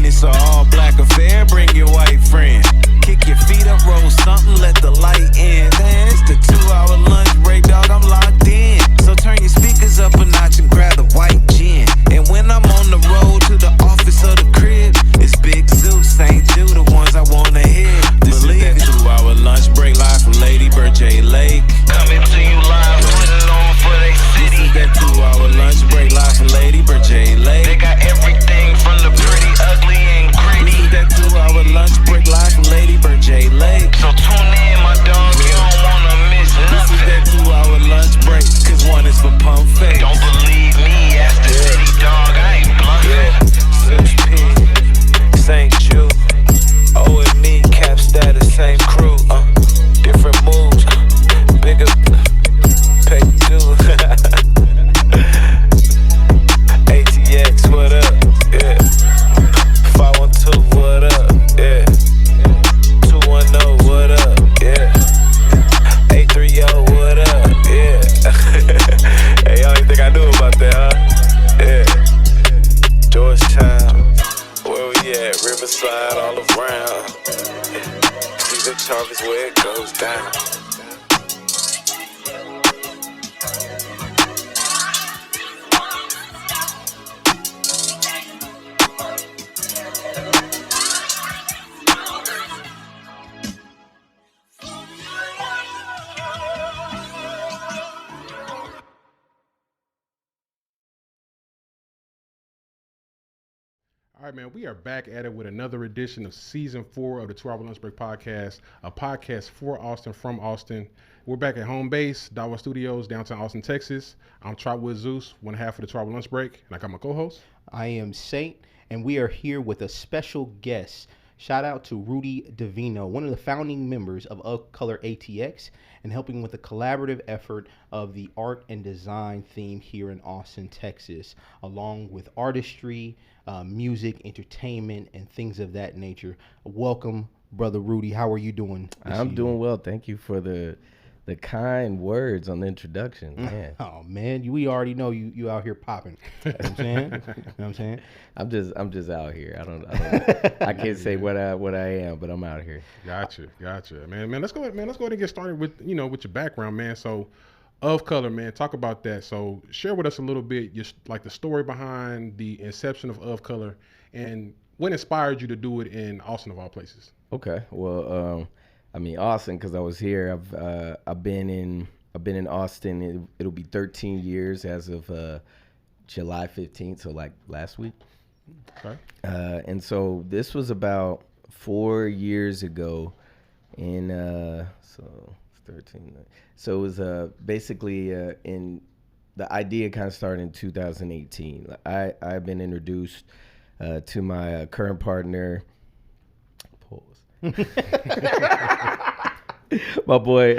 it's an all-black affair, bring your white friend. Kick your feet up, roll something, let the light in. Damn, it's the 2-hour lunch break, dog, I'm locked in. So turn your speakers up a notch and grab the white gin. And when I'm on the road to the office or the crib, it's Big Zeus, St. Jude, the ones I wanna hear. This is that 2-hour lunch break, live from Lady Bird J Lake. Coming to you live, putting on for they city. This is that 2-hour lunch break, live from Lady Bird J Lake. They got everything from the pretty, ugly, and gritty. This is that 2-hour lunch break, live from Lady Bird J Lake. So tune in, my dog, you don't wanna miss nothing. This is that 2-hour lunch break, cause one is for pump face. Don't believe me, ask the city dog, I ain't bluffing. Zeus P, St. Jude, O and me, cap status, same crew, different moves, bigger, pay dues. ATX, what up? Yeah. 512, what up? Yeah. 210, what up? Yeah. 830, what up? Yeah. Hey, y'all ain't think I knew about that, huh? Yeah. Georgetown, where we at? Riverside, all around. Yeah. See the Jarvis where it goes down. All right, man, we are back at it with another edition of Season 4 of the 2-Hour Lunch Break Podcast, a podcast for Austin, from Austin. We're back at home base, Dawa Studios, downtown Austin, Texas. I'm Trotwood Zeus, one half of the 2-Hour Lunch Break, and I got my co-host. I am Saint, and we are here with a special guest. Shout out to RuDi Devino, one of the founding members of OFCOLOR ATX, and helping with the collaborative effort of the art and design theme here in Austin, Texas, along with artistry, music, entertainment, and things of that nature. Welcome, Brother RuDi. How are you doing? I'm doing well. Thank you for the kind words on the introduction. Man. Oh man, we already know you out here popping. You know what I'm saying? You know what I'm saying? I'm just out here. I can't say what I am, but I'm out here. Gotcha. Man, let's go ahead and get started with with your background, man. So OFCOLOR, man, talk about that. So share with us a little bit like the story behind the inception of OFCOLOR and what inspired you to do it in Austin of all places. Okay. Well, I mean Austin because I was here. I've been in Austin. It'll be 13 years as of July 15th, so like last week. Okay. And so this was about 4 years ago, and so 13. So it was basically in the idea kind of started in 2018. I've been introduced to my current partner. my boy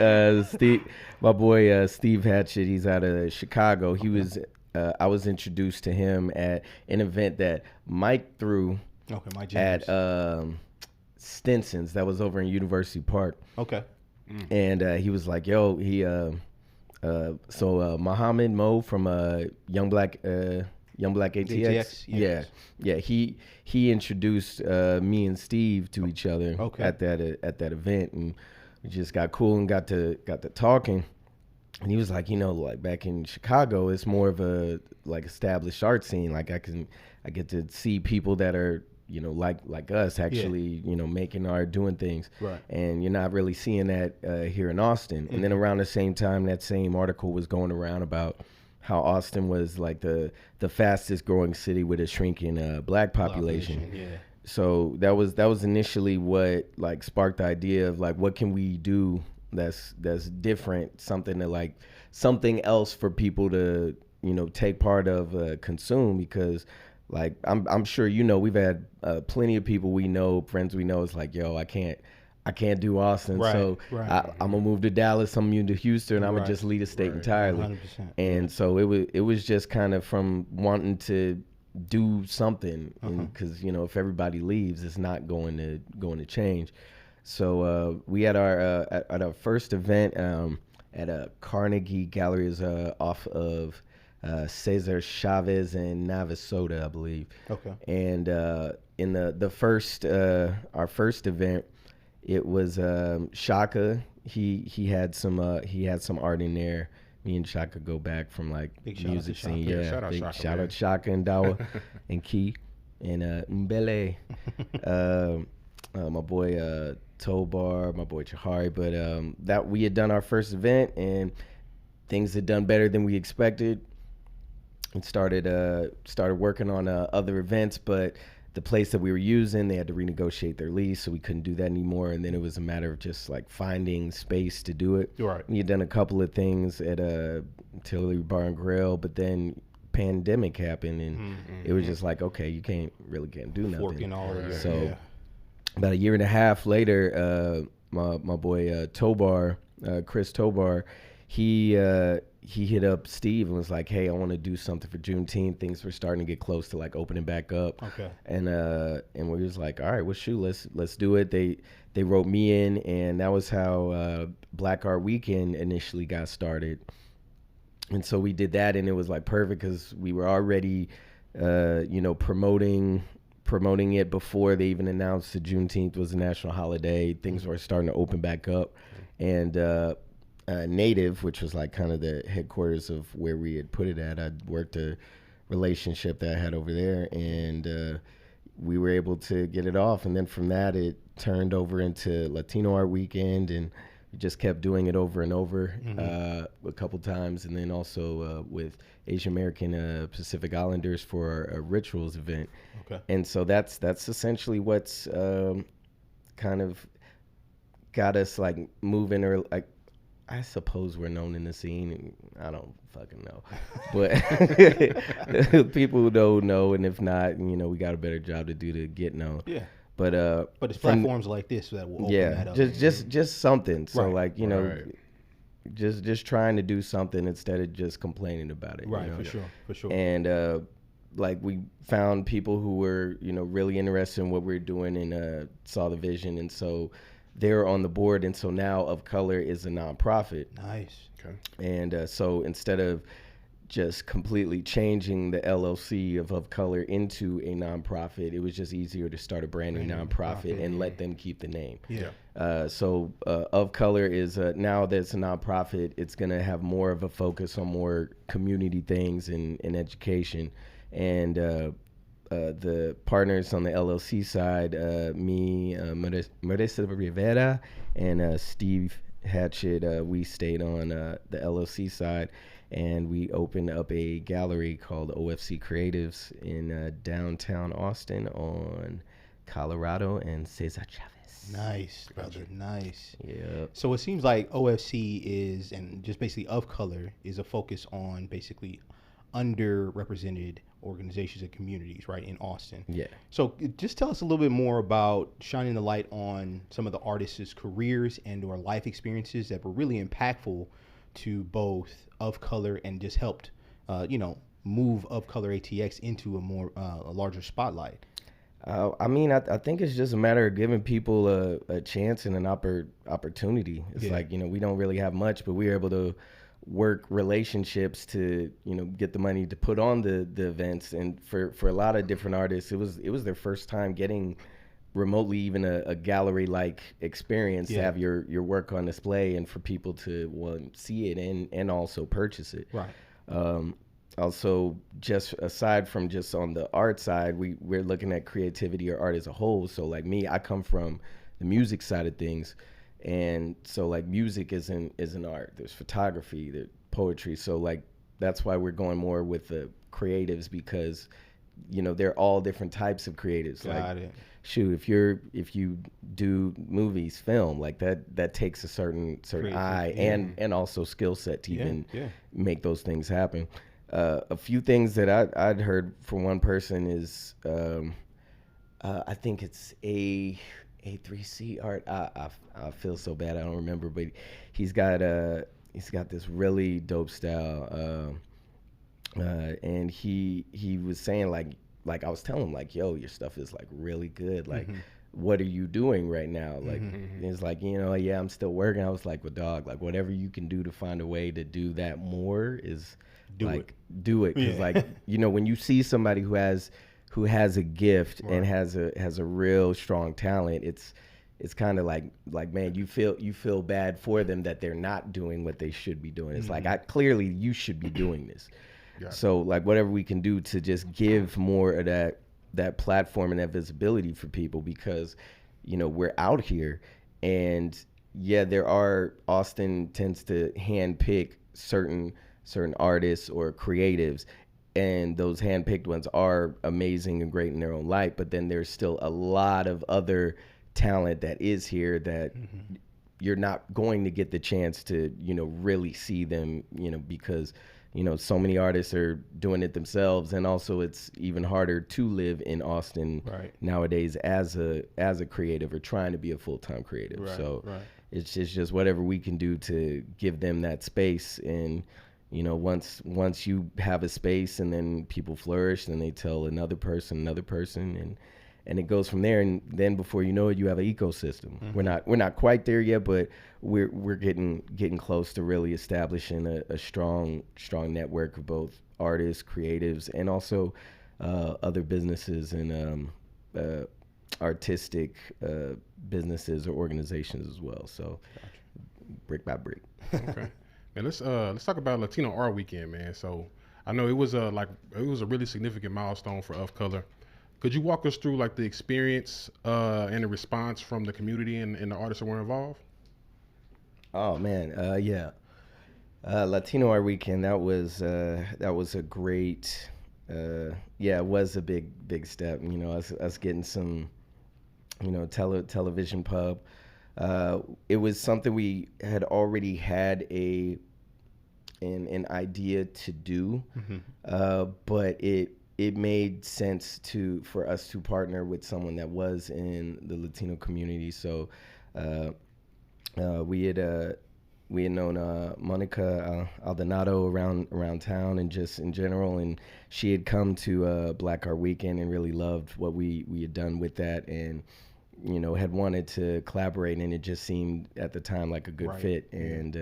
Steve Hatchett. He's out of Chicago. He was. I was introduced to him at an event that Mike threw. Okay, Mike at James. Stinson's that was over in University Park. Okay. And he was like, "Yo, Muhammad Mo from Young Black ATX. Yes. Yeah. He introduced me and Steve to each other at that event, and we just got cool and got to talking. And he was like, like back in Chicago, it's more of a like established art scene. Like I get to see people that are like us actually, making art, doing things. Right. And you're not really seeing that here in Austin. Mm-hmm. And then around the same time, that same article was going around about how Austin was like the fastest growing city with a shrinking black population. Yeah. So that was initially what like sparked the idea of like, what can we do that's different, something else for people to take part of, consume, because like I'm sure we've had plenty of people we know, friends we know, it's like, yo, I can't do Austin, so I'm gonna move to Dallas, I'm gonna move to Houston, I'm gonna just leave the state entirely. 100%. And so it was just kind of from wanting to do something, because if everybody leaves, it's not going to change. So we had our first event at a Carnegie Gallery, is off of Cesar Chavez and Navasota, I believe. Okay. And in the first our first event, it was Shaka. He had some art in there. Me and Shaka go back from like Big shout music out to Shaka. scene. Yeah, Yeah, shout out big Shaka, shout man. out Shaka and Dawa and Key and Mbele. My boy Tobar, my boy Chahari. But that we had done our first event and things had done better than we expected. And started working on other events, but the place that we were using, they had to renegotiate their lease, so we couldn't do that anymore. And then it was a matter of just like finding space to do it. Right. We had done a couple of things at Tillery Bar and Grill, but then pandemic happened, and it was just like, okay, you can't do nothing. Forking all of your, So yeah. about a year and a half later, my boy Tobar, Chris Tobar, he hit up Steve and was like, hey, I want to do something for Juneteenth. Things were starting to get close to like opening back up. Okay. And we was like, all right, well, shoot, let's do it. They wrote me in, and that was how Black Art Weekend initially got started. And so we did that, and it was like perfect because we were already, promoting it before they even announced that Juneteenth was a national holiday. Things were starting to open back up, and Native, which was like kind of the headquarters of where we had put it at, I'd worked a relationship that I had over there, and we were able to get it off. And then from that, it turned over into Latino Art Weekend, and we just kept doing it over and over a couple times. And then also with Asian American Pacific Islanders for a rituals event. Okay. And so that's essentially what's kind of got us like moving, or like, I suppose we're known in the scene. I don't fucking know, but people who don't know, and if not, we got a better job to do to get known. Yeah. But it's platforms like this that will open that up. just something. So Right. like Right. just trying to do something instead of just complaining about it. Right. For sure. And like we found people who were really interested in what we were doing and saw the vision, and so they were on the board. And so now Of Color is a nonprofit. Nice. Okay. And so instead of just completely changing the LLC of Color into a nonprofit, it was just easier to start a brand new nonprofit and let them keep the name. Yeah. So Of Color is now that it's a nonprofit, it's going to have more of a focus on more community things and education. And the partners on the LLC side, me, Marisa Rivera, and Steve Hatchett, we stayed on the LLC side, and we opened up a gallery called OFC Creatives in downtown Austin on Colorado and Cesar Chavez. Nice, brother. Nice. Yeah. So it seems like OFC is, and just basically Of Color is a focus on basically underrepresented organizations and communities, right, in Austin. Yeah. So just tell us a little bit more about shining the light on some of the artists' careers and or life experiences that were really impactful to both Of Color and just helped, move Of Color ATX into a more a larger spotlight. I think it's just a matter of giving people a chance and an opportunity. It's like, we don't really have much, but we're able to work relationships to get the money to put on the events. And for a lot of different artists, it was their first time getting remotely even a gallery like experience to have your work on display, and for people to see it and also purchase it. Right. Also, just aside from just on the art side, we're looking at creativity or art as a whole. So like me, I come from the music side of things. And so like music is an art. There's photography, there's poetry. So like that's why we're going more with the creatives, because they're all different types of creatives. Got it. Shoot, if you do movies, film, like that takes a certain eye and also skill set to even make those things happen. A few things that I'd heard from one person is I think it's A3C art. I feel so bad I don't remember, but he's got this really dope style, and he was saying like I was telling him like, yo, your stuff is like really good, like what are you doing right now? Like it's like, I'm still working. I was like, well, dog, like whatever you can do to find a way to do that more is Do it because like when you see somebody who has a gift and has a real strong talent, it's kind of like man, you feel bad for them that they're not doing what they should be doing. It's like clearly you should be doing this. So like whatever we can do to just give more of that platform and that visibility for people, because we're out here, and Austin tends to handpick certain artists or creatives, and those handpicked ones are amazing and great in their own light, but then there's still a lot of other talent that is here that you're not going to get the chance to really see them, because so many artists are doing it themselves, and also it's even harder to live in Austin nowadays as a creative or trying to be a full-time creative. It's just whatever we can do to give them that space. And once you have a space and then people flourish, then they tell another person, and it goes from there. And then before you know it, you have an ecosystem. We're not quite there yet, but we're getting close to really establishing a strong network of both artists, creatives, and also other businesses and artistic businesses or organizations as well. So brick by brick. Okay. Man, let's talk about Latino Art Weekend, man. So I know it was a really significant milestone for OFCOLOR. Could you walk us through like the experience and the response from the community and the artists that were involved? Oh man, Latino Art Weekend, that was a great, it was a big step. Us getting some, television pub. It was something we had already had an idea to do, but it made sense for us to partner with someone that was in the Latino community. So we had known Monica Aldonado around town and just in general, and she had come to Black Art Weekend and really loved what we had done with that, and had wanted to collaborate, and it just seemed at the time like a good fit. And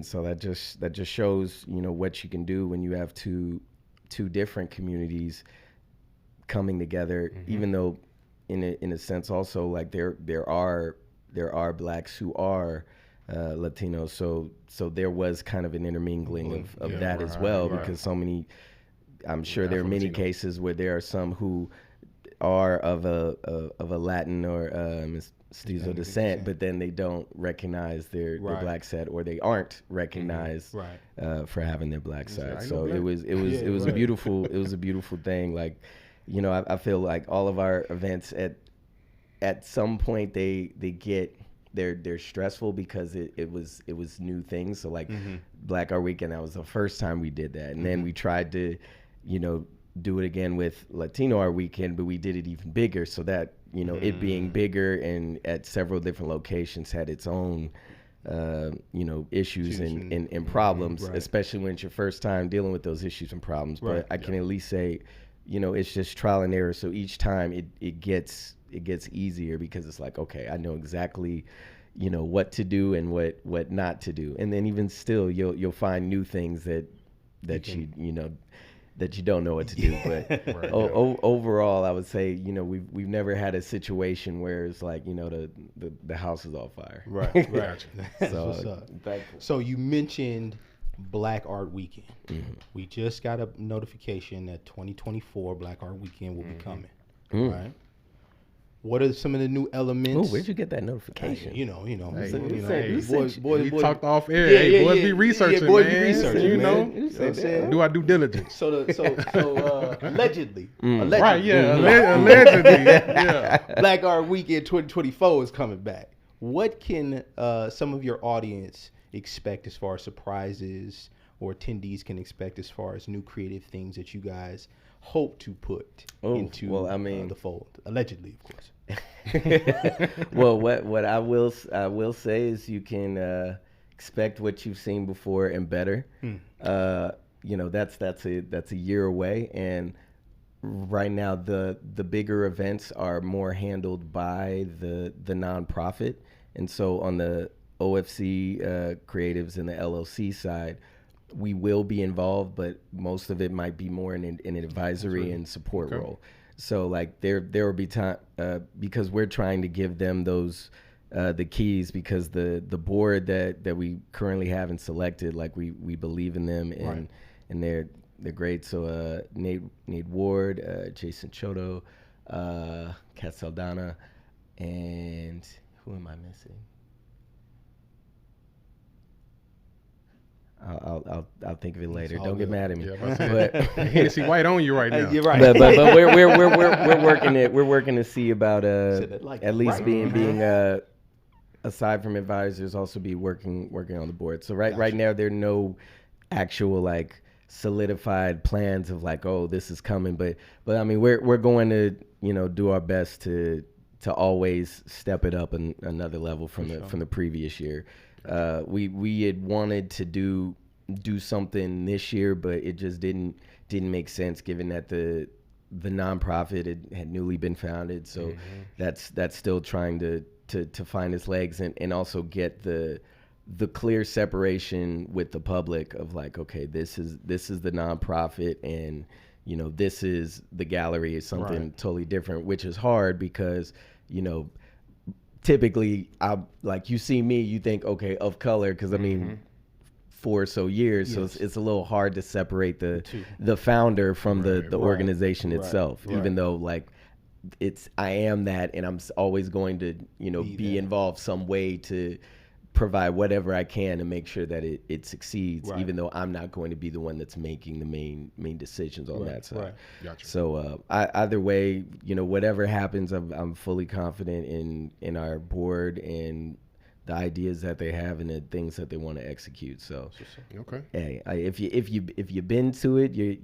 so that just shows what you can do when you have two different communities coming together, even though in a sense also like there are blacks who are Latinos, so there was kind of an intermingling of that as well, because so many, I'm sure there are many cases where there are some who are of a Latin or mestizo descent, but then they don't recognize their black side, or they aren't recognized for having their black side. So it was a beautiful thing. Like, I feel like all of our events at some point they're stressful because it was new things. So like Black Art Weekend, that was the first time we did that, and then we tried to do it again with Latino Art Weekend, but we did it even bigger, so that it being bigger and at several different locations had its own issues and problems, especially when it's your first time dealing with those issues and problems. But I can at least say, it's just trial and error. So each time it gets easier, because it's like, okay, I know exactly what to do and what not to do. And then even still you'll find new things that that you don't know what to do. But overall, I would say, we've never had a situation where it's like, the house is on fire. Right. So you mentioned Black Art Weekend. We just got a notification that 2024 Black Art Weekend will be coming. Right. What are some of the new elements? Oh, where'd you get that notification? We talked off air. Boys be researching, boys man. be researching, Do our due diligence. So allegedly. Right, allegedly. Black Art Weekend 2024 is coming back. What can some of your audience expect as far as surprises, or attendees can expect as far as new creative things that you guys hope to put into the fold? Allegedly, of course. Well, what I will say is you can expect what you've seen before and better. That's a year away, and right now the bigger events are more handled by the nonprofit, and so on the OFC creatives and the LLC side, we will be involved, but most of it might be more in an advisory and support role. So like there will be time because we're trying to give them those the keys, because the board that we currently haven't selected, like we believe in them, and they're great. So Nate Ward, Jason Chodo, Kat Saldana, and who am I missing? I'll think of it later. Don't get mad at me. But Hennessy White on you right now. You're right. But we're working it. We're working to see about at least being aside from advisors, also be working on the board. So right now there are no actual like solidified plans of like, oh, this is coming. But I mean we're going to do our best to always step it up another level from the previous year. We had wanted to do something this year, but it just didn't make sense given that the nonprofit had newly been founded. So that's still trying to find its legs and also get the clear separation with the public of like, okay, this is the nonprofit, and this is the gallery, is something totally different, which is hard because typically, like you see me, you think, okay, of color, because I mean, 4 or so years, so it's a little hard to separate the founder from the organization itself, even though like I am that, and I'm always going to be involved some way to provide whatever I can to make sure that it succeeds, even though I'm not going to be the one that's making the main decisions on that side. Gotcha. So either way, whatever happens, I'm fully confident in our board and the ideas that they have and the things that they want to execute. So hey, if you've been to it, you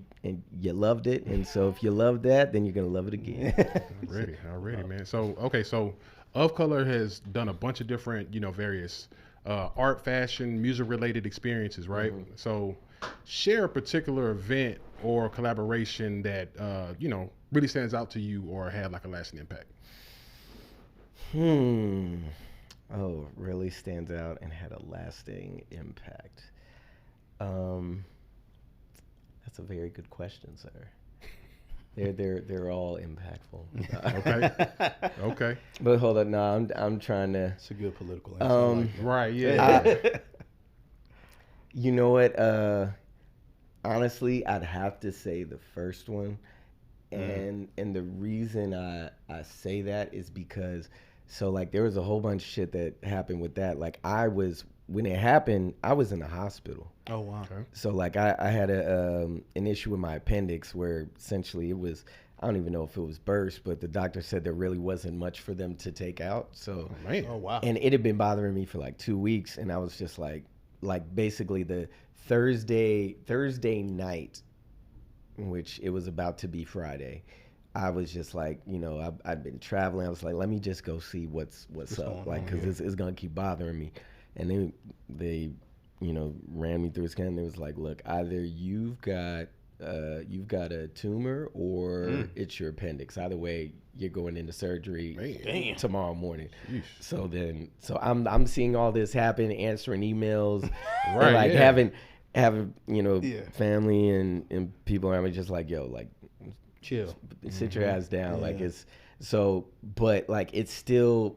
loved it, and so if you love that, then you're gonna love it again. Already, man. So OFCOLOR has done a bunch of different, various art, fashion, music-related experiences, right? So share a particular event or collaboration that, really stands out to you or had like a lasting impact. Oh, really stands out and had a lasting impact. That's a very good question, sir. They're all impactful. Okay. But hold on, no, I'm trying to. It's a good political answer. Right, yeah. You know what? Honestly, I'd have to say the first one, and the reason I say that is because there was a whole bunch of shit that happened with that. Like when it happened, I was in the hospital. Oh wow. Okay. So I had an issue with my appendix where essentially it was, I don't even know if it was burst, but the doctor said there really wasn't much for them to take out. So oh wow. And it had been bothering me for like 2 weeks, and I was just like basically the Thursday night, which it was about to be Friday, I was just like, I'd been traveling. I was like, let me just go see what's up, like, because it's gonna keep bothering me. And they ran me through a scan. They was like, look, either you've got a tumor or it's your appendix. Either way, you're going into surgery tomorrow morning. Yeesh. So I'm seeing all this happen, answering emails, having family and people around me just like, yo, like, chill, sit your ass down. Like it's so, but like it still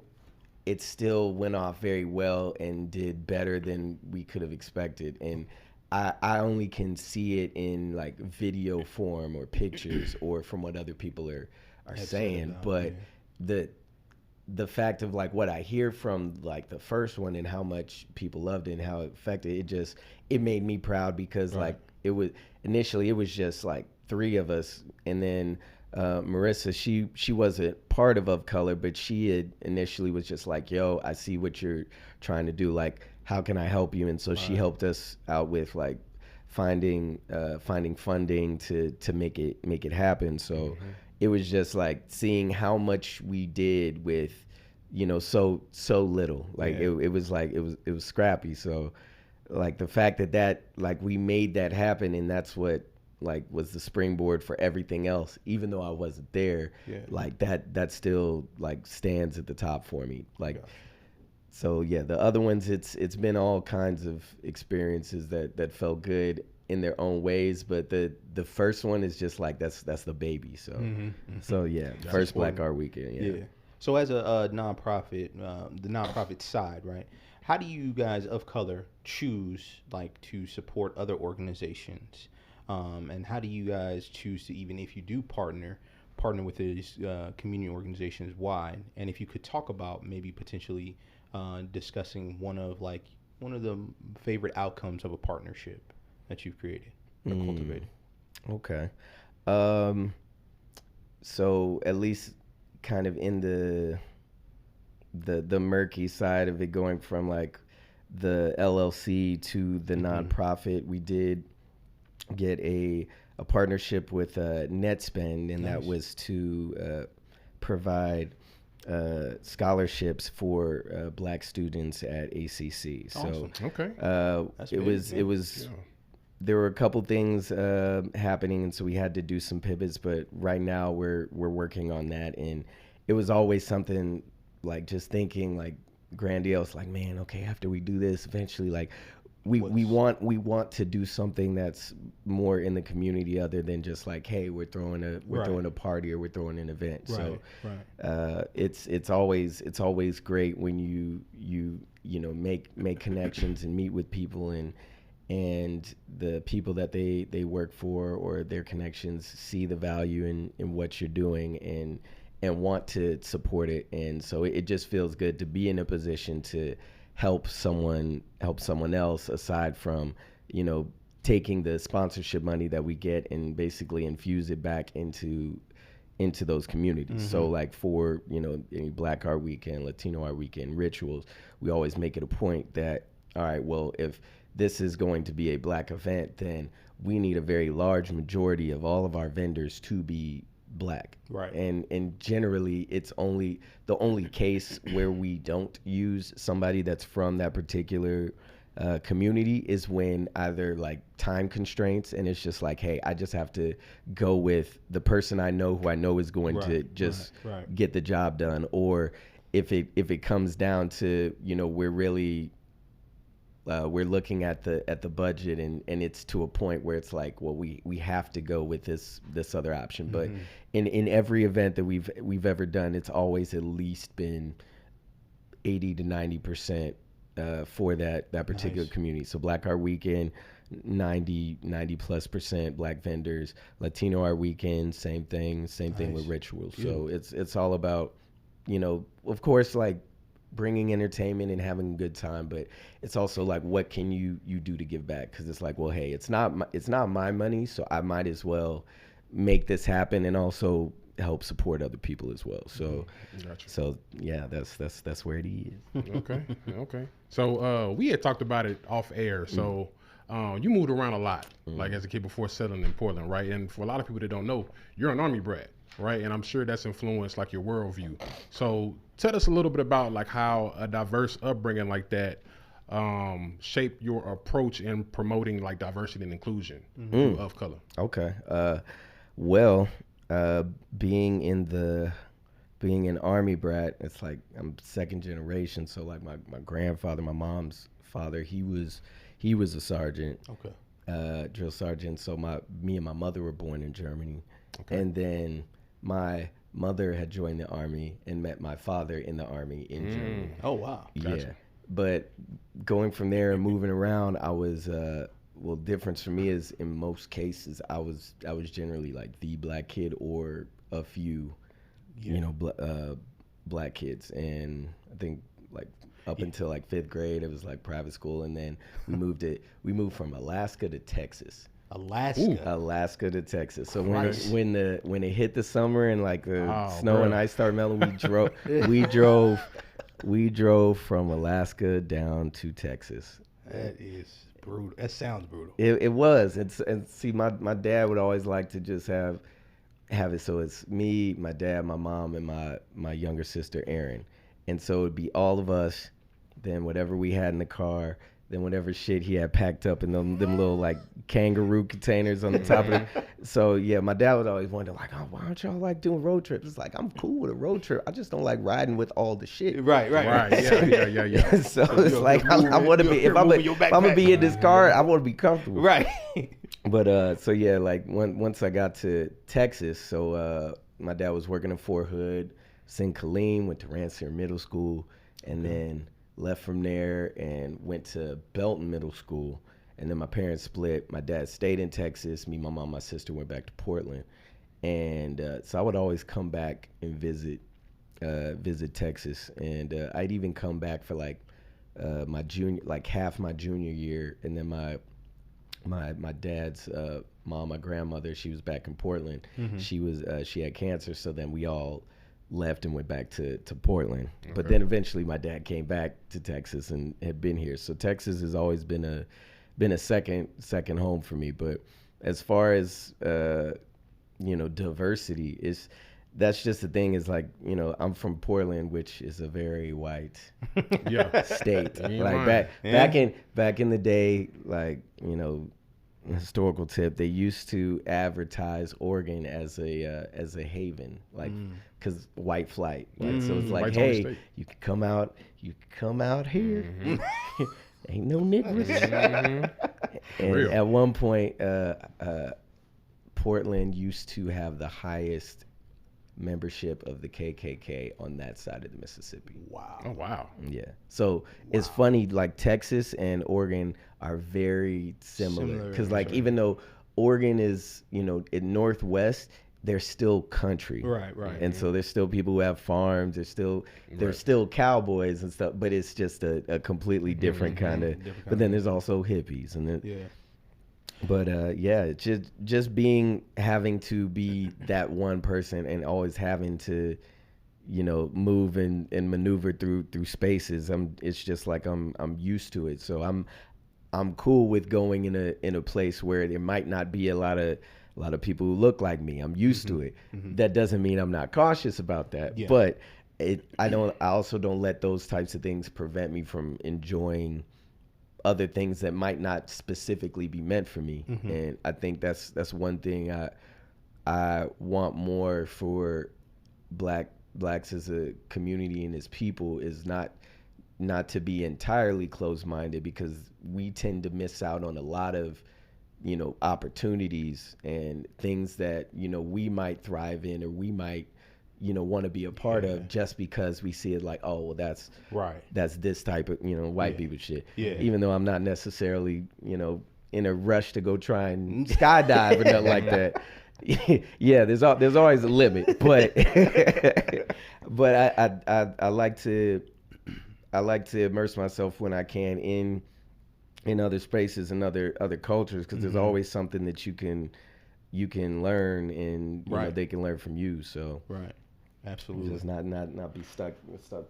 went off very well and did better than we could have expected. And I only can see it in like video form or pictures or from what other people are saying. But the fact of like what I hear from like the first one and how much people loved it and how it affected it made me proud, because like it was just like 3 of us, and then Marissa, she wasn't part of OFCOLOR, but she had initially was just like, yo, I see what you're trying to do, like how can I help you? And so she helped us out with like finding funding to make it happen. So it was just like seeing how much we did with so little, like it was scrappy. So like the fact that like we made that happen, and that's what like was the springboard for everything else, even though I wasn't there, like that still like stands at the top for me. Like So yeah, the other ones, it's been all kinds of experiences that felt good in their own ways, but the first one is just like that's the baby. So so yeah, first Black Art Weekend. Yeah. So as a nonprofit, the nonprofit side, right? How do you guys of color choose like to support other organizations, and how do you guys choose to, even if you do partner with these community organizations? Why? And if you could talk about maybe potentially discussing one of the favorite outcomes of a partnership that you've created or cultivated. Okay. So at least kind of in the murky side of it, going from like the LLC to the nonprofit, we did get a partnership with NetSpend, and that was to provide scholarships for Black students at ACC. So it was there were a couple things happening, and so we had to do some pivots, but right now we're working on that. And it was always something like just thinking like grandiose, like, man, okay, after we do this, eventually, like we want to do something that's more in the community other than just like, hey, we're throwing a party or we're throwing an event. It's always great when you make connections and meet with people, and the people that they work for or their connections see the value in what you're doing and want to support it. And so it just feels good to be in a position to help someone else, aside from, taking the sponsorship money that we get and basically infuse it back into those communities. So like for, any Black Art Weekend, Latino Art Weekend, rituals, we always make it a point that, all right, well, if this is going to be a Black event, then we need a very large majority of all of our vendors to be Black. Right. And generally it's the only case where we don't use somebody that's from that particular community is when either like time constraints, and it's just like, hey, I just have to go with the person I know who I know is going to just get the job done. Or if it comes down to, we're really we're looking at the budget and it's to a point where it's like, well, we have to go with this other option. But in every event that we've ever done, it's always at least been 80 to 90% for that particular community. So Black Art Weekend, 90 plus % Black vendors. Latino Art Weekend, same thing with rituals. So it's all about, of course, like bringing entertainment and having a good time, but it's also like, what can you do to give back? Because it's like, well, hey, it's not my money, so I might as well make this happen and also help support other people as well. So so yeah, that's where it is. Okay. So we had talked about it off air. So you moved around a lot, like as a kid before settling in Portland, right? And for a lot of people that don't know, you're an Army brat, right? And I'm sure that's influenced like your worldview. So tell us a little bit about like how a diverse upbringing like that shaped your approach in promoting like diversity and inclusion of color. Okay. Well, being an Army brat, it's like I'm second generation. So like my grandfather, my mom's father, he was a sergeant. Okay. Drill sergeant. So me and my mother were born in Germany. Okay. And then my mother had joined the Army and met my father in the Army in Germany. Oh, wow. Gotcha. Yeah. But going from there and moving around, I was, difference for me is in most cases, I was generally like the Black kid or a few, Black kids. And I think like up until like 5th grade, it was like private school. And then we moved from Alaska to Texas. Alaska to Texas. So when it hit the summer and like the snow and ice started melting, we drove from Alaska down to Texas. That is brutal. That sounds brutal. It was. And see, my dad would always like to just have it so it's me, my dad, my mom, and my younger sister Erin. And so it'd be all of us, then whatever we had in the car, than whatever shit he had packed up in them little like kangaroo containers on the top of it. So yeah, my dad would always wonder like, oh, why aren't y'all like doing road trips? It's like, I'm cool with a road trip. I just don't like riding with all the shit. Right. Yeah. So it's like I want to be if I'm gonna be in this car, I want to be comfortable. Right. But so yeah, like once I got to Texas, so my dad was working in Fort Hood, St. Killeen, went to Rancier Middle School, and then left from there and went to Belton Middle School. And then my parents split. My dad stayed in Texas. Me, my mom, my sister went back to Portland. And so I would always come back and visit Texas. And I'd even come back for like half my junior year. And then my dad's mom, my grandmother, she was back in Portland. She had cancer. So then we all left and went back to Portland. Okay. But then eventually my dad came back to Texas and had been here. So Texas has always been a second home for me. But as far as diversity, that's just the thing is like, I'm from Portland, which is a very white state. Like back in the day, like, historical tip, they used to advertise Oregon as a haven, like because white flight, right? So it's like, hey, you can come out here. Ain't no niggers. And at one point, Portland used to have the highest membership of the KKK on that side of the Mississippi. Wow. Oh, wow. Yeah. So it's funny, like Texas and Oregon are very similar. Because like even though Oregon is, in Northwest, they're still country. Right. And so there's still people who have farms. There's still cowboys and stuff, but it's just a completely different kind of, but then there's also hippies and then, but it's just having to be that one person and always having to, move and maneuver through spaces. It's just like I'm used to it. So I'm cool with going in a place where there might not be a lot of people who look like me. I'm used to it. That doesn't mean I'm not cautious about that. Yeah. But I also don't let those types of things prevent me from enjoying other things that might not specifically be meant for me. And I think that's one thing I want more for blacks as a community and as people is not to be entirely closed-minded, because we tend to miss out on a lot of opportunities and things that we might thrive in or we might want to be a part of, just because we see it like, oh well, that's this type of white people shit. Even though I'm not necessarily in a rush to go try and skydive or nothing like that. There's always a limit, but but I like to immerse myself when I can in other spaces and other cultures, because there's always something that you can learn, and they can learn from you. So absolutely, just not be stuck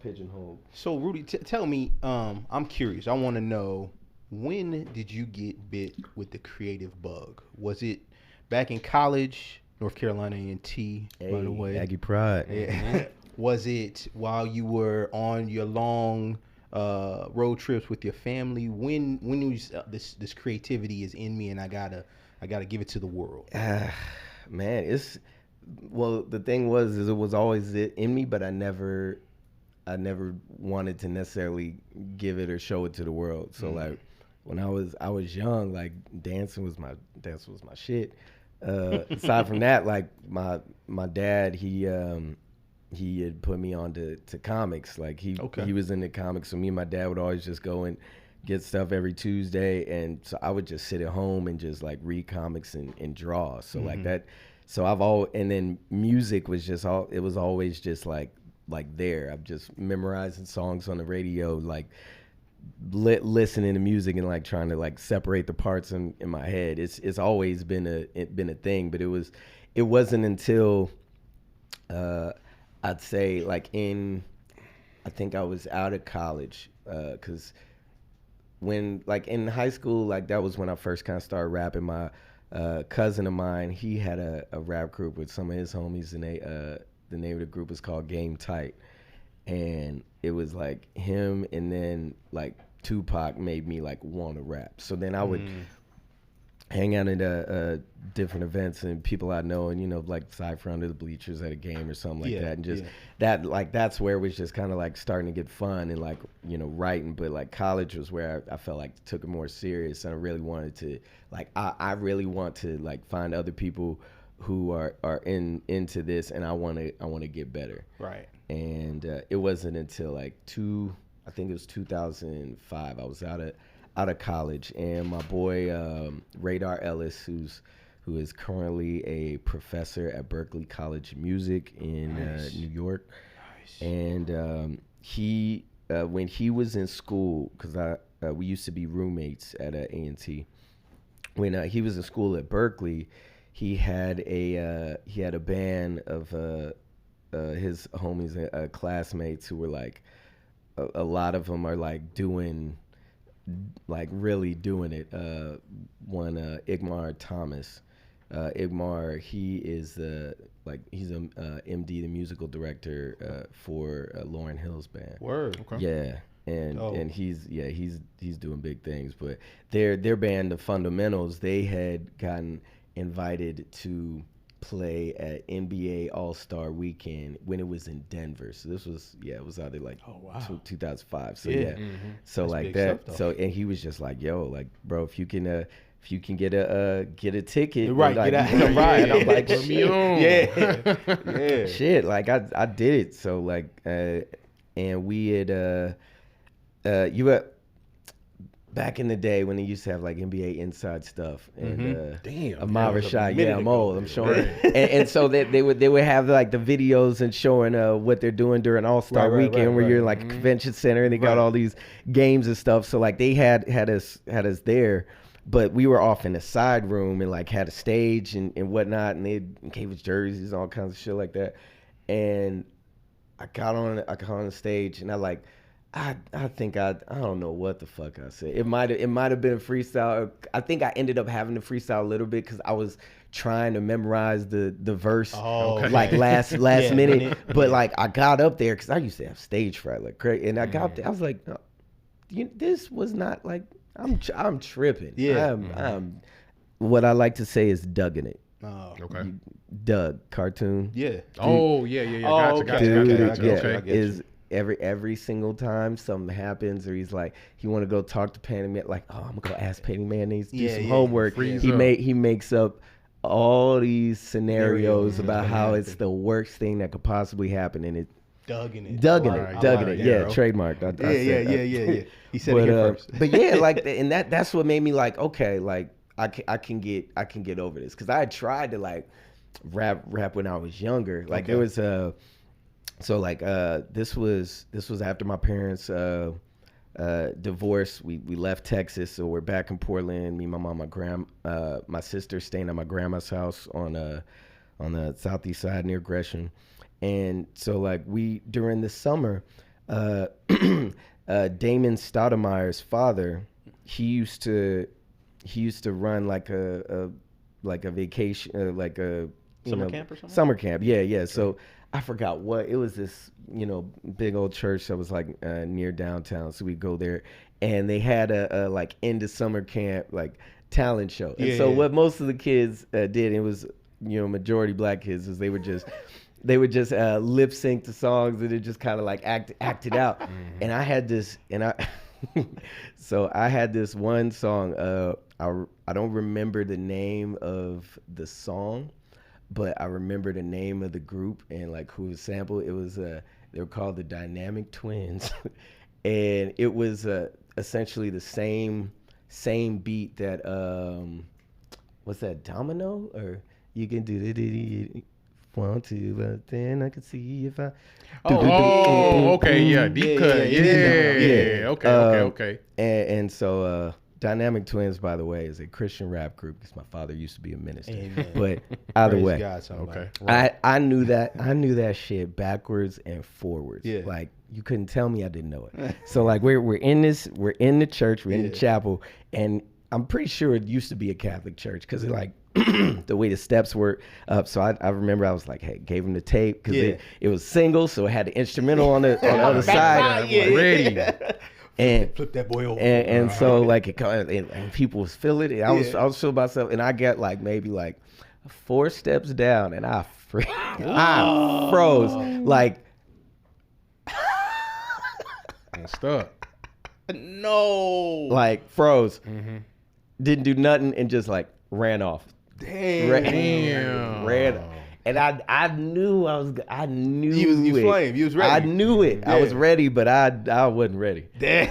pigeonholed. So RuDi, tell me, I'm curious. I want to know, when did you get bit with the creative bug? Was it back in college, North Carolina A&T, by the way? Aggie pride. Yeah. Was it while you were on your long road trips with your family? When was this creativity is in me and I gotta give it to the world? Man, the thing was it was always in me, but I never wanted to necessarily give it or show it to the world. So like when I was young, like dancing was my shit. Aside from that, like my dad, he had put me on to comics. Like he was into comics, so me and my dad would always just go and get stuff every Tuesday, and so I would just sit at home and just like read comics and draw. So like that. So and then music was just always just like there. I'm just memorizing songs on the radio, like listening to music and like trying to like separate the parts in my head. It's always been a thing, but it wasn't until I'd say like I think I was out of college, because when like in high school, like that was when I first kind of started rapping. My cousin of mine, he had a rap group with some of his homies, and the name of the group was called Game Tight, and it was like him and then like Tupac made me like want to rap. So then I would hang out at different events and people I know, and like cypher under the bleachers at a game or something like that, and just that's where it was just kind of like starting to get fun and like writing. But like college was where I felt like took it more serious, and I really wanted to like I really want to like find other people who are into this, and I want to get better. Right. And it wasn't until like I think it was 2005, I was out of college, and my boy Radar Ellis, who is currently a professor at Berklee College of Music in New York. Nice. And he when he was in school, because we used to be roommates at A&T. When he was in school at Berklee, he had a band of his homies, classmates who were like, a lot of them are like doing, like really doing it. One Igmar Thomas, Igmar, he is he's a MD, the musical director for Lauryn Hill's band. Word. Okay. Yeah. And he's doing big things. But their band, the Fundamentals, they had gotten invited to play at NBA All-Star Weekend when it was in Denver. So this was it was either like 2005. So so that's like that. Stuff, so and he was just like, yo, like bro, if you can get a ticket, right? Like, get out. Right. And I'm like, Put me shit. on. Yeah. Shit, like I did it. So like and we had back in the day when they used to have like NBA inside stuff, and Damn, Ahmad Rashad, minute I'm ago. old, I'm showing, and so they would have like the videos and showing what they're doing during All-Star Weekend, where you're in like a convention center and they got all these games and stuff. So like they had us there, but we were off in the side room and like had a stage and whatnot, and they gave us jerseys and all kinds of shit like that. And I got on the stage and I think I don't know what the fuck I said. It might have been freestyle. I think I ended up having to freestyle a little bit because I was trying to memorize the verse like last minute. But like I got up there because I used to have stage fright like crazy, and I got up there. I was like, no, this was not like I'm tripping. Yeah. I'm what I like to say is dugging it. Oh, Okay. Doug cartoon. yeah. Oh yeah. Oh, Gotcha. okay. Is every single time something happens or he's like he want to go talk to Patty Man, like, oh, I'm gonna go ask Patty Mayonnaise to do some homework. He makes up all these scenarios about how it's the worst thing that could possibly happen, and it dugging it. Yeah, trademarked. Yeah. He said it here first. But yeah, like, and that's what made me like, okay, like I can get over this, because I had tried to like rap when I was younger. Like there was so like this was after my parents divorce. We left Texas, so we're back in Portland. Me, my mom, my sister staying at my grandma's house on the southeast side near Gresham. And so like during the summer, Damon Stoudemire's father, he used to run like a vacation, like a Summer camp or something? Summer camp, yeah. So I forgot what it was. This big old church that was like near downtown. So we go there, and they had a like end of summer camp like talent show. And so what most of the kids did, it was majority black kids, is they would just lip sync to songs, and it just kind of like act it out. And I had this, so I had this one song. I don't remember the name of the song, but I remember the name of the group and like who was sampled. It was they were called the Dynamic Twins, and it was essentially the same beat that what's that, Domino, or you can do the 1, 2, but then I can see if I. Okay, yeah, deep cut, yeah. Okay. And so. Dynamic Twins, by the way, is a Christian rap group because my father used to be a minister. Amen. But either way, God, I knew that shit backwards and forwards. Yeah. Like you couldn't tell me I didn't know it. So like we're in the church, we're in the chapel, and I'm pretty sure it used to be a Catholic church because like the way the steps were up. So I remember I was like, hey, gave him the tape because it was single, so it had the instrumental on the other side. Ready. Flip that boy over. And so like and people was feeling it. I was feeling myself, and I got like maybe like 4 steps down, and I froze like. And stuck. No. Like froze. Didn't do nothing and just like ran off. Damn. Ran. And I knew I knew you it. flame. You was ready. I knew it. Damn. I was ready, but I wasn't ready. Damn.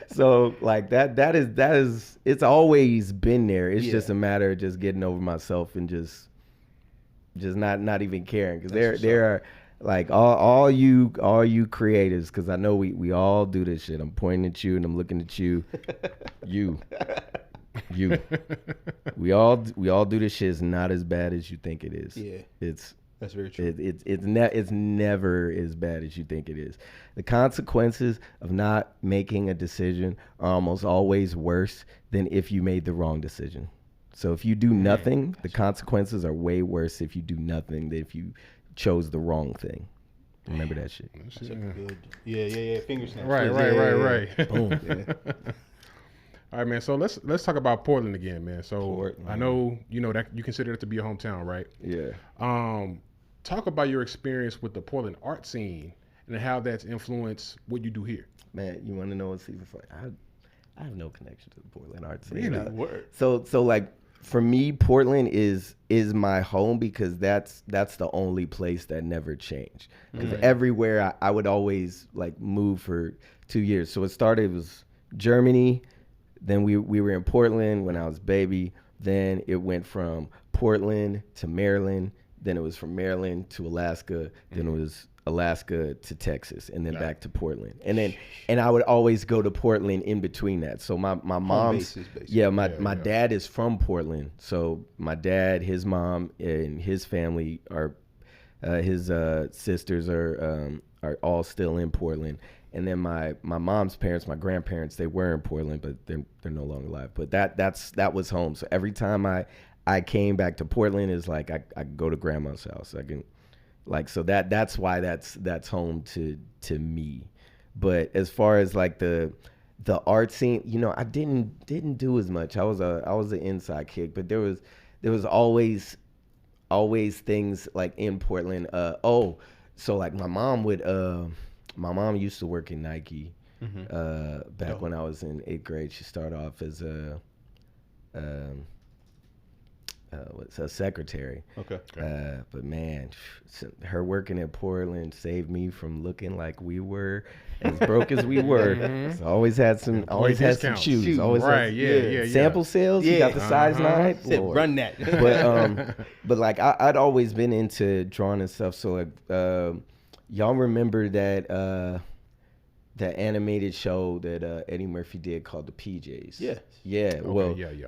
So like that is it's always been there. It's just a matter of just getting over myself and just not even caring, because there are like all you creatives, because I know we all do this shit. I'm pointing at you and I'm looking at you. You. We all do this shit. It's not as bad as you think it is. Yeah. That's very true. It's never as bad as you think it is. The consequences of not making a decision are almost always worse than if you made the wrong decision. So if you do nothing, the consequences are way worse if you do nothing than if you chose the wrong thing. Remember that shit. That's a good. Yeah. Finger snap. Right. Boom. Yeah. All right, man. So let's talk about Portland again, man. So Portland. I know that you consider it to be your hometown, right? Yeah. Talk about your experience with the Portland art scene and how that's influenced what you do here. Man, you want to know what's even funny? I have no connection to the Portland art scene. Really? Word. So like for me, Portland is my home, because that's the only place that never changed. Because everywhere I would always like move for 2 years. So it was Germany, then we were in Portland when I was a baby. Then it went from Portland to Maryland. Then it was from Maryland to Alaska. Then it was Alaska to Texas, and then back to Portland. And I would always go to Portland in between that. So my mom's my dad is from Portland. So my dad, his mom, and his family are his sisters are all still in Portland. And then my mom's parents, my grandparents, they were in Portland, but they're no longer alive. But that was home. So every time I came back to Portland, is like I go to grandma's house. I can so that's why that's home to me. But as far as like the art scene, I didn't do as much. I was an inside kid, but there was always things like in Portland. So like my mom used to work in Nike back when I was in 8th grade. She started off as a secretary. Okay. But man, her working in Portland saved me from looking like we were as broke as we were. So always had some shoes. Always right. Yeah. Sample sales. You got the size 9. Said, run that. But like I'd always been into drawing and stuff. So like y'all remember that animated show that Eddie Murphy did called The PJs? Yeah. Yeah. Okay,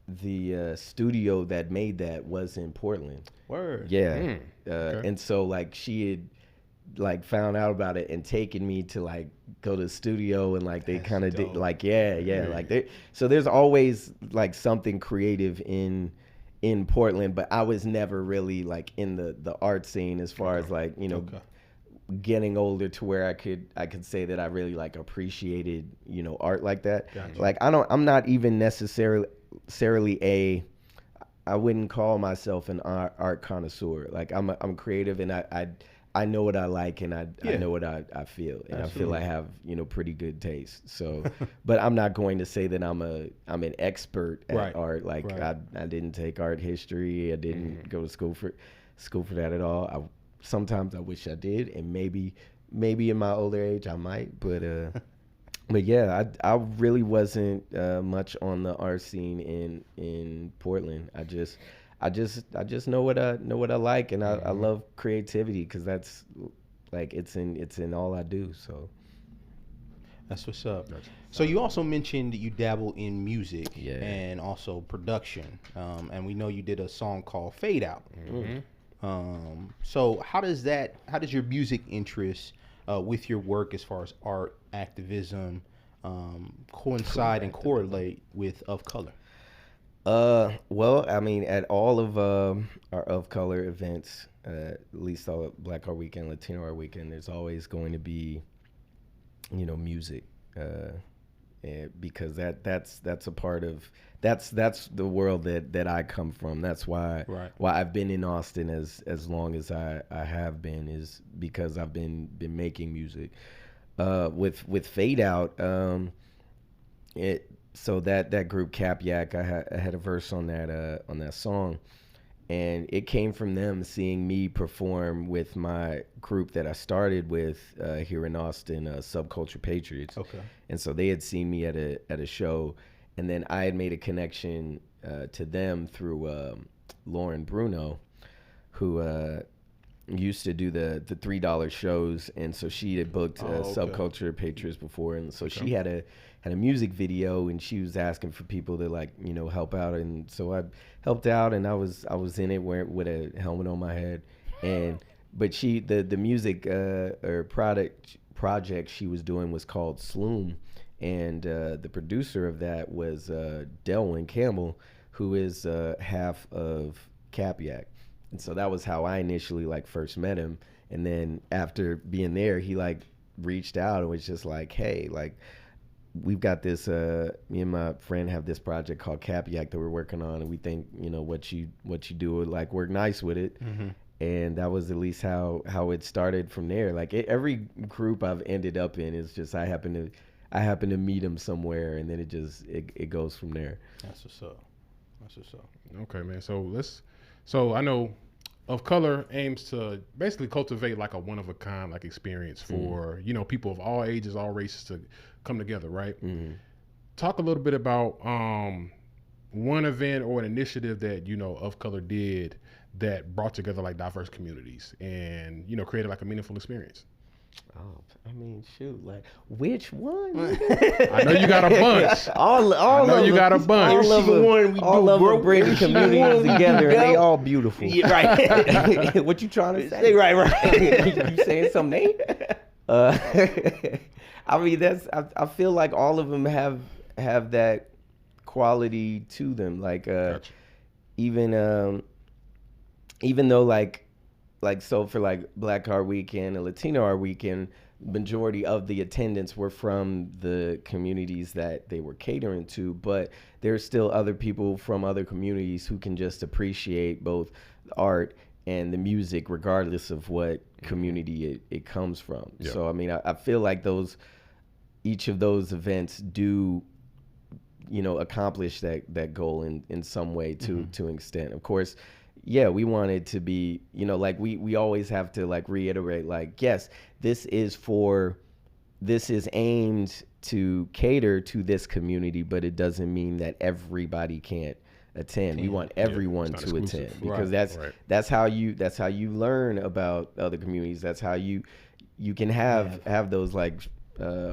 the studio that made that was in Portland. Word. Yeah. Okay. And so like she had like found out about it and taken me to like go to the studio, and like they kind of did like like so there's always like something creative in Portland, but I was never really like in the art scene as far as like getting older to where I could say that I really like appreciated art like that. Gotcha. Like I'm not even necessarily I wouldn't call myself an art connoisseur. Like I'm creative, and I know what I like, and I know what I feel, and I feel I have pretty good taste. So, but I'm not going to say that I'm an expert at art. Like I didn't take art history. I didn't go to school for that at all. Sometimes I wish I did, and maybe in my older age I might, but yeah, I really wasn't much on the art scene in Portland. I just know what I like, and I love creativity, because that's like it's in all I do. So that's what's up. So you also mentioned that you dabble in music and also production, and we know you did a song called Fade Out. So how does your music interest with your work as far as art, activism, coincide and correlate with Of Color? Well, I mean, at all of our of color events, at least all Black Art Weekend, Latino Art Weekend, there's always going to be, music, and because that's a part of that's the world that I come from. That's why I've been in Austin as long as I have been, is because I've been making music. With Fade Out, so that group Cap Yak, I had a verse on that song, and it came from them seeing me perform with my group that I started with here in Austin, Subculture Patriots. Okay. And so they had seen me at a show, and then I had made a connection to them through Lauren Bruno, who used to do the $3 shows, and so she had booked Subculture Patriots before, and so she had a music video, and she was asking for people to help out, and so I helped out, and I was in it with a helmet on my head, but the music or project she was doing was called Sloom, and the producer of that was Delwyn Campbell, who is half of Cap Yak. And so that was how I initially first met him. And then after being there, he reached out and was just like, hey, we've got this, me and my friend have this project called Cap Yak that we're working on, and we think, what you do would work nice with it. Mm-hmm. And that was at least how it started from there. Every group I've ended up in is just, I happen to meet him somewhere, and then it goes from there. That's what's up. Okay, man. So I know Of Color aims to basically cultivate a one-of-a-kind experience for, people of all ages, all races to come together, right? Mm-hmm. Talk a little bit about one event or an initiative that, Of Color did that brought together diverse communities and, created a meaningful experience. Oh, I mean, shoot, which one? I know you got a bunch. all I know you got a bunch. All of them bring communities together, and they all beautiful. Yeah, right. What you trying to say? Right. You saying something? I mean, I feel like all of them have that quality to them. Gotcha. Even though so for Black Art Weekend and Latino Art Weekend, majority of the attendants were from the communities that they were catering to, but there's still other people from other communities who can just appreciate both the art and the music regardless of what community it comes from. Yeah. So I mean, I feel like each of those events do accomplish that goal in some way to an extent. Of course, yeah, we want it to be, we always have to reiterate, yes, this is aimed to cater to this community, but it doesn't mean that everybody can't attend. We want everyone to attend, because that's how you learn about other communities. That's how you can have those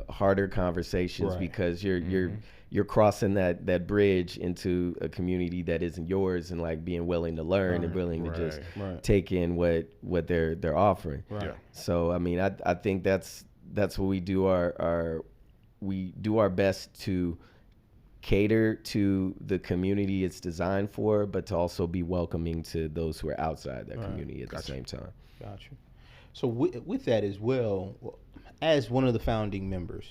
harder conversations, because you're crossing that bridge into a community that isn't yours, and being willing to learn and willing to just take in what they're offering. Right. Yeah. So I mean, I think that's what we do. We do our best to cater to the community it's designed for, but to also be welcoming to those who are outside that community at the same time. Gotcha. So with that as well, as one of the founding members,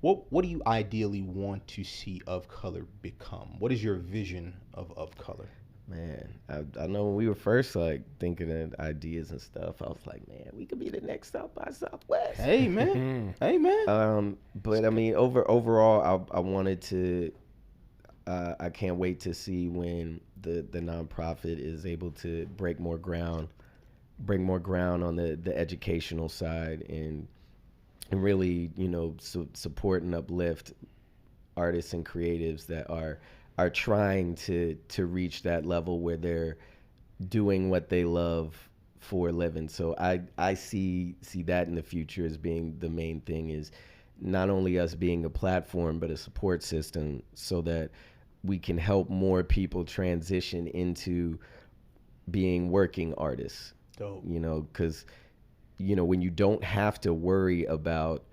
what do you ideally want to see Of Color become? What is your vision of Color? Man, I know when we were first thinking of ideas and stuff, I was like, man, we could be the next South by Southwest. Hey man, hey man. But I mean, overall, I wanted to. I can't wait to see when the nonprofit is able to bring more ground on the educational side, and really, support and uplift artists and creatives that are trying to reach that level where they're doing what they love for a living. So I see that in the future as being the main thing, is not only us being a platform, but a support system, so that we can help more people transition into being working artists. Dope. Because when you don't have to worry about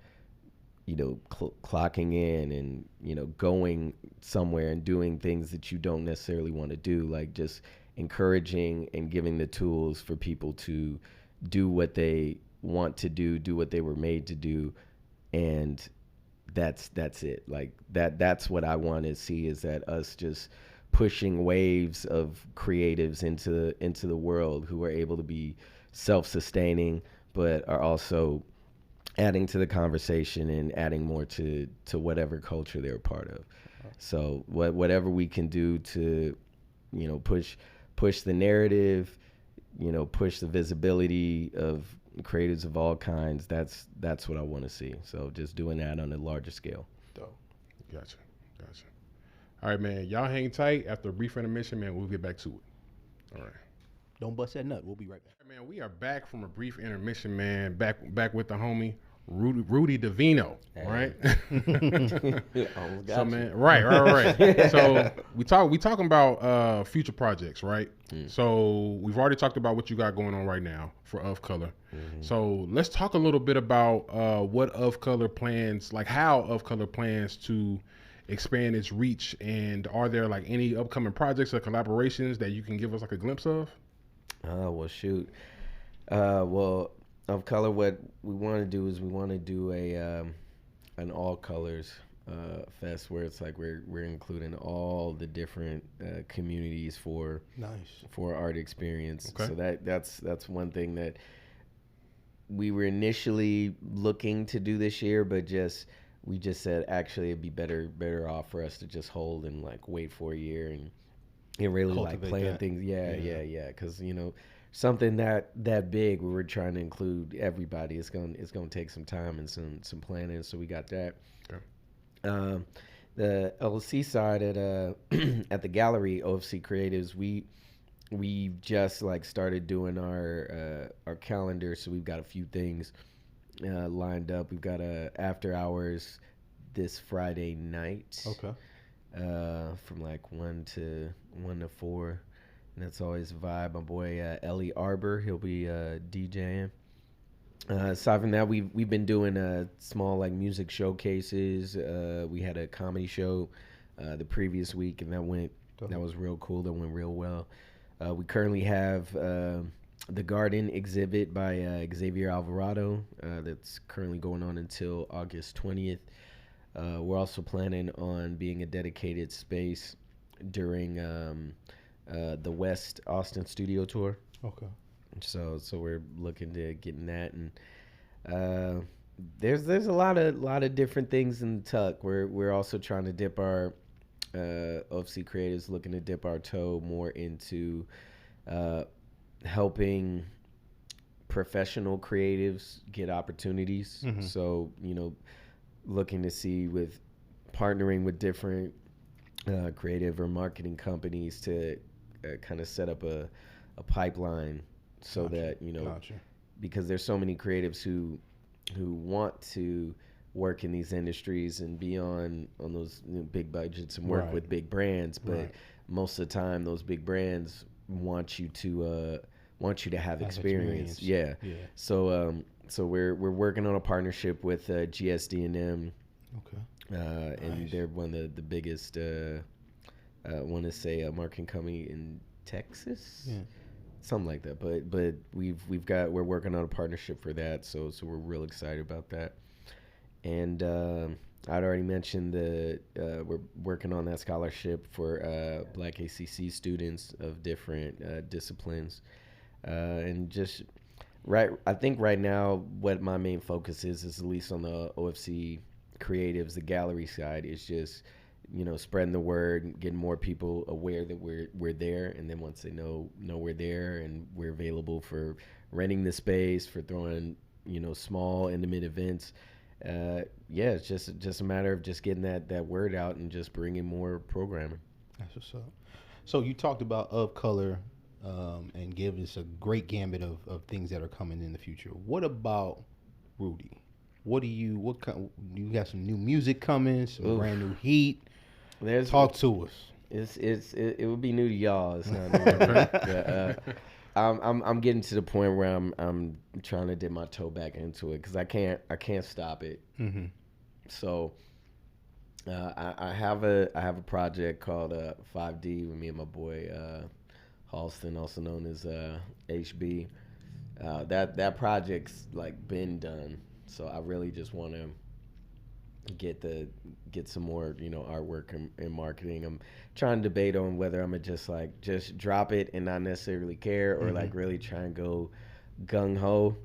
clocking in and, going somewhere and doing things that you don't necessarily want to do, like just encouraging and giving the tools for people to do what they want to do what they were made to do. And that's it. Like that's what I want to see, is that us just pushing waves of creatives into the world who are able to be self-sustaining, but are also adding to the conversation and adding more to whatever culture they're a part of. So whatever we can do to, push the narrative, push the visibility of creatives of all kinds, that's what I want to see. So just doing that on a larger scale. Dope. Gotcha. All right, man. Y'all hang tight. After a brief intermission, man, we'll get back to it. All right. Don't bust that nut. We'll be right back. Man, we are back from a brief intermission, man. Back with the homie RuDi Devino, right? So, man, right. So we talking about future projects, right? So we've already talked about what you got going on right now for OFCOLOR. So let's talk a little bit about what OFCOLOR plans, like how OFCOLOR plans to expand its reach, and are there like any upcoming projects or collaborations that you can give us like a glimpse of? Well, shoot. Well, OFCOLOR, what we want to do is we want to do an all colors fest, where it's like we're including all the different communities for art experience. Okay. So that's one thing that we were initially looking to do this year, but we just said actually it'd be better off for us to just hold and like wait for a year and really cultivate, like plan things. Yeah. Because something that big, we were trying to include everybody. It's gonna take some time and some planning. So we got that. Okay. The LC side at the gallery, OFC Creatives, we just like started doing our calendar. So we've got a few things lined up. We've got after hours this Friday night. Okay. From like 1 to 4. And that's always a vibe. My boy Ellie Arbor, he'll be DJing. Aside from that, we've been doing small like music showcases. We had a comedy show the previous week, and that was real cool. That went real well. We currently have the Garden exhibit by Xavier Alvarado that's currently going on until August 20th. We're also planning on being a dedicated space during the West Austin studio tour. Okay. So we're looking to getting that, and there's a lot of different things in the tuck. We're also trying to dip our OFC Creatives, looking to dip our toe more into helping professional creatives get opportunities. Mm-hmm. So looking to see with partnering with different creative or marketing companies to kind of set up a pipeline, so that because there's so many creatives who want to work in these industries and be on those big budgets and work with big brands, but most of the time those big brands want you to have experience. Yeah. So we're working on a partnership with GSD&M. Okay. And they're one of the biggest I want to say a marketing company in Texas. Yeah. Something like that, but we're working on a partnership for that, so we're real excited about that. And I'd already mentioned we're working on that scholarship for Black ACC students of different disciplines, and just I think right now what my main focus is at least on the OFC Creatives, the gallery side, is just spreading the word, getting more people aware that we're there, and then once they know we're there and we're available for renting the space, for throwing small intimate events, it's just a matter of just getting that word out and just bringing more programming. That's what's up. So you talked about OFCOLOR and give us a great gambit of things that are coming in the future. What about RuDi? You got some new music coming, some brand new heat. Talk to us. It would be new to y'all. It's not new. I'm getting to the point where I'm trying to dip my toe back into it because I can't stop it. Mm-hmm. So I have a project called 5D with me and my boy Halston, also known as HB. That project's like been done, so I really just want to get some more, you know, artwork and marketing. I'm trying to debate on whether I'm gonna just drop it and not necessarily care, or like really try and go gung ho.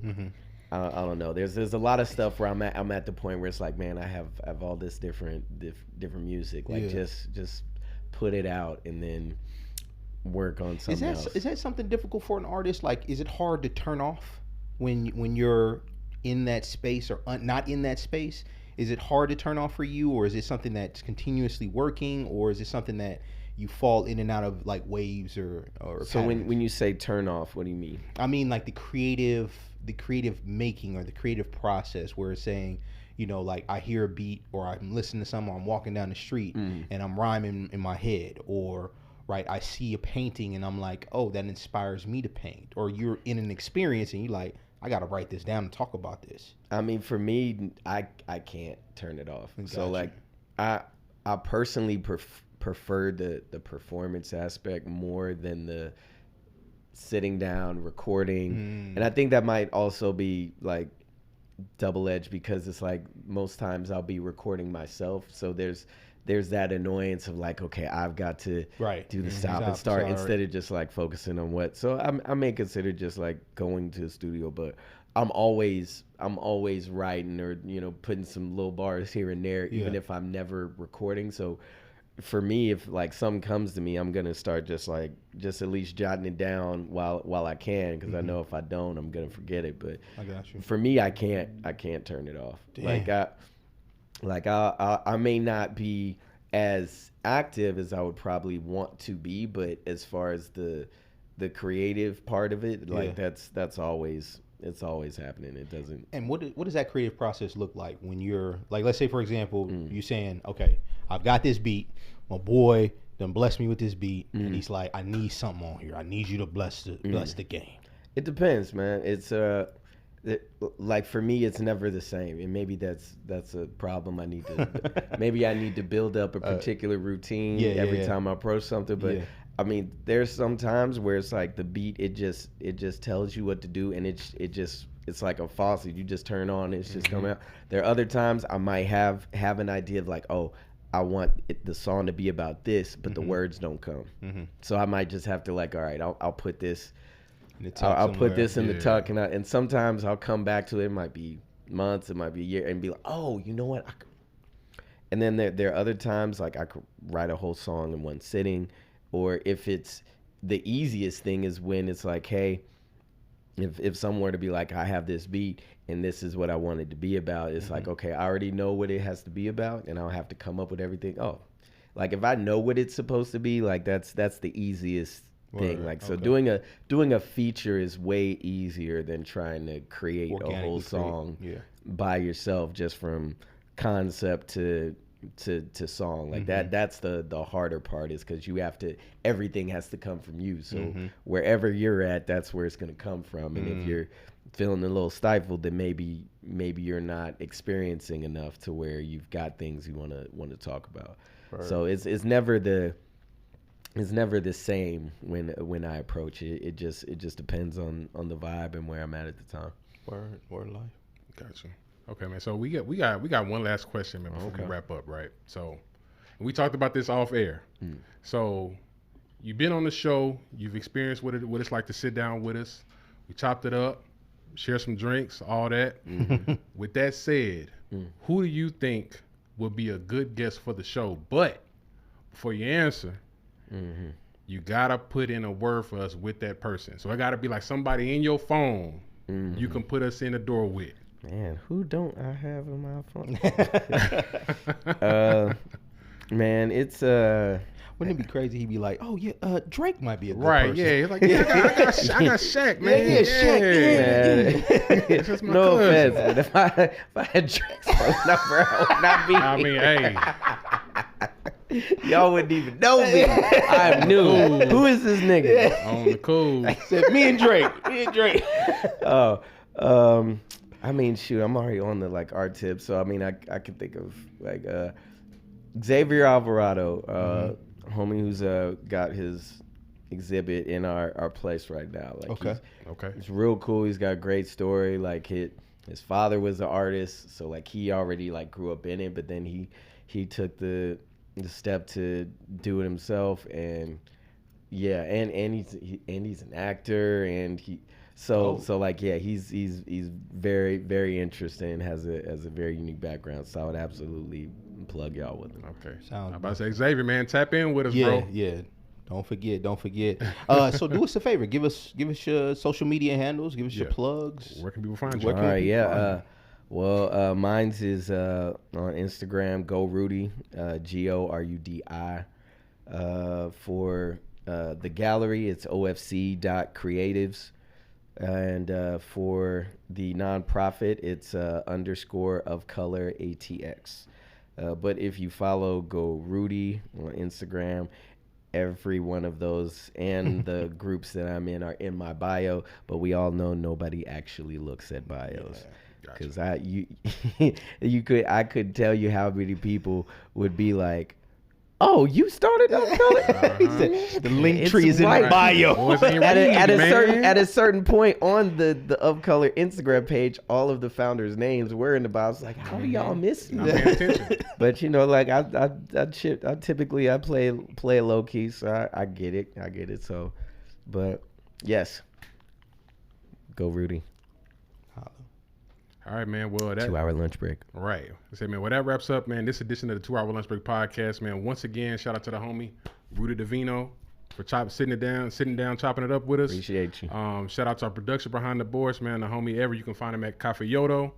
I don't know. There's a lot of stuff where I'm at the point where it's like, man, I have all this different music. Like just put it out and then work on something else. Is that something difficult for an artist? Like, is it hard to turn off when you're in that space or not in that space? Is it hard to turn off for you, or is it something that's continuously working, or is it something that you fall in and out of like waves or So when you say turn off, what do you mean? I mean like the creative making or the creative process, where it's saying, you know, like I hear a beat or I'm listening to something, or I'm walking down the street and I'm rhyming in my head, or right, I see a painting and I'm like, oh, that inspires me to paint. Or you're in an experience and you're like, I got to write this down and talk about this. I mean, for me, I can't turn it off. Gotcha. So like I personally prefer the performance aspect more than the sitting down recording. And I think that might also be like double-edged, because it's like most times I'll be recording myself, so there's that annoyance of like, okay, I've got to do the stop and start instead of just like focusing on what. So I may consider just like going to the studio, but I'm always writing, or, you know, putting some little bars here and there, even if I'm never recording. So for me, if like something comes to me, I'm gonna start just at least jotting it down while I can, because I know if I don't, I'm gonna forget it. But I got you. For me, I can't turn it off. Damn. I may not be as active as I would probably want to be, but as far as the creative part of it, like that's always happening. It doesn't. And what does that creative process look like when you're like, let's say for example, you saying, okay, I've got this beat, my boy done blessed me with this beat, and he's like, I need something on here. I need you to bless the game. It depends, man. It's like for me, it's never the same, and maybe that's a problem. I need to build up a particular routine every time I approach something. But I mean, there's some times where it's like the beat, it just tells you what to do, and it's like a faucet. You just turn on, it's just coming out. There are other times I might have an idea of like, oh, I want the song to be about this, but the words don't come. So I might just have to like, all right, I'll put this. I'll put this in the tuck, and sometimes I'll come back to it. It might be months, it might be a year, and be like, oh, you know what? And then there are other times like I could write a whole song in one sitting, or if it's the easiest thing is when it's like, hey, if someone were to be like, I have this beat and this is what I want it to be about, it's like, okay, I already know what it has to be about, and I'll have to come up with everything. Oh, like if I know what it's supposed to be, like that's the easiest thing. Like, so doing a feature is way easier than trying to create a whole song by yourself, just from concept to song. Like that's the harder part, is because everything has to come from you. So wherever you're at, that's where it's going to come from. And if you're feeling a little stifled, then maybe you're not experiencing enough to where you've got things you want to talk about. So it's never the same when I approach it. It just depends on the vibe and where I'm at the time. Word life. Gotcha. Okay, man. So we got one last question, man, before we wrap up, right? So we talked about this off air. So you've been on the show, you've experienced what it's like to sit down with us. We chopped it up, share some drinks, all that. With that said, who do you think would be a good guest for the show? But before you answer, you gotta put in a word for us with that person. So it gotta be like somebody in your phone you can put us in the door with. Man, who don't I have in my phone? Man, it's Wouldn't it be crazy? He'd be like, "Oh yeah, Drake might be a good right." person. Yeah, he's like, yeah, I got Shaq, man. Shaq. Yeah. That's my no cousin. offense, but if I had Drake's phone number, I would not be. I mean, hey, y'all wouldn't even know me. I knew. Who is this nigga? on the cool. Said me and Drake. Oh, I mean, shoot, I'm already on the like art tip, so I mean, I can think of like Xavier Alvarado, homie who's got his exhibit in our place right now. Like, Okay. it's real cool. He's got a great story. Like his father was an artist, so like he already like grew up in it, but then he took the step to do it himself, and yeah, and he's an actor, and so like yeah, he's very very interesting, has a very unique background, so I would absolutely plug y'all with him. Okay. Sounds I'm about to say, Xavier, man, tap in with us, bro. Yeah. Don't forget. So do us a favor. Give us your social media handles. Give us your plugs. Where can people find you? All right, yeah. Mine's is on Instagram, GoRuDi, GORUDI. For the gallery, it's OFC.creatives. And for the nonprofit, it's _ of color ATX. But if you follow GoRuDi on Instagram, every one of those and the groups that I'm in are in my bio, but we all know nobody actually looks at bios. Because I could tell you how many people would be like, "Oh, you started UpColor?" The link tree is in the bio. At a certain point on the UpColor Instagram page, all of the founders' names were in the bio. I was like, "How do y'all miss me?" Not paying attention. But you know, like I typically play low key, so I get it. So, but yes, go RuDi. All right, man. Well, that 2-hour lunch break. Right. I say, man. Well, that wraps up, man. This edition of the 2-hour lunch break podcast, man. Once again, shout out to the homie RuDi Devino for sitting down, chopping it up with us. Appreciate you. Shout out to our production behind the boards, man. The homie Ever. You can find him at Cafe Yodo.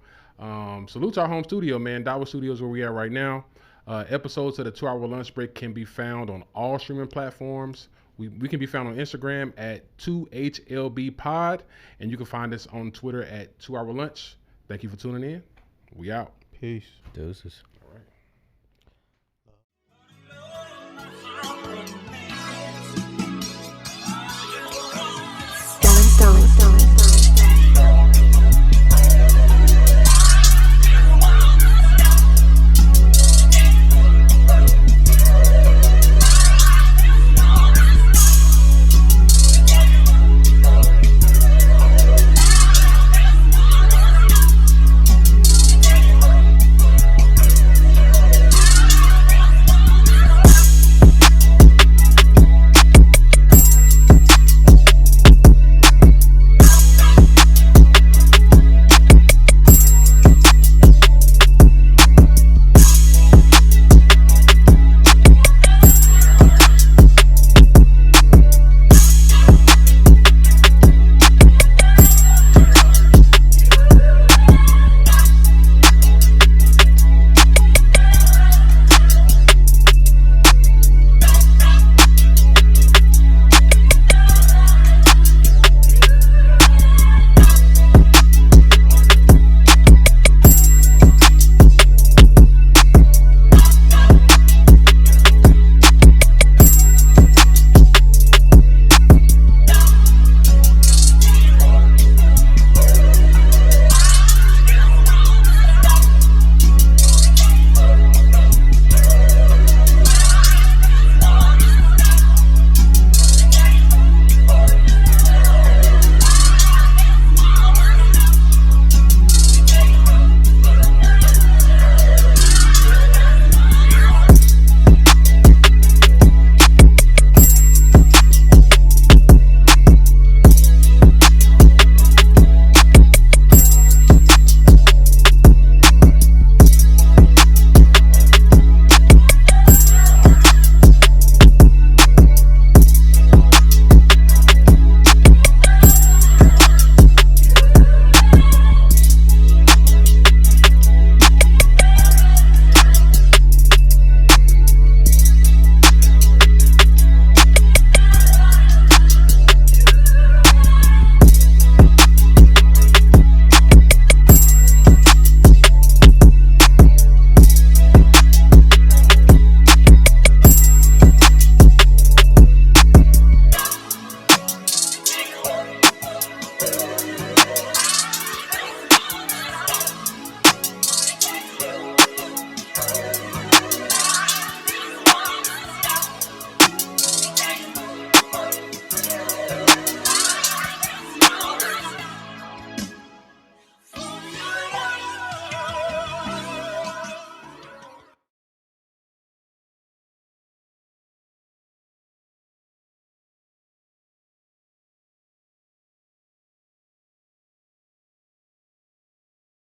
Salute to our home studio, man. Dawa Studios, where we at right now. Episodes of the 2-hour lunch break can be found on all streaming platforms. We can be found on Instagram at 2HLBpod, and you can find us on Twitter at 2-hour lunch. Thank you for tuning in. We out. Peace. Deuces.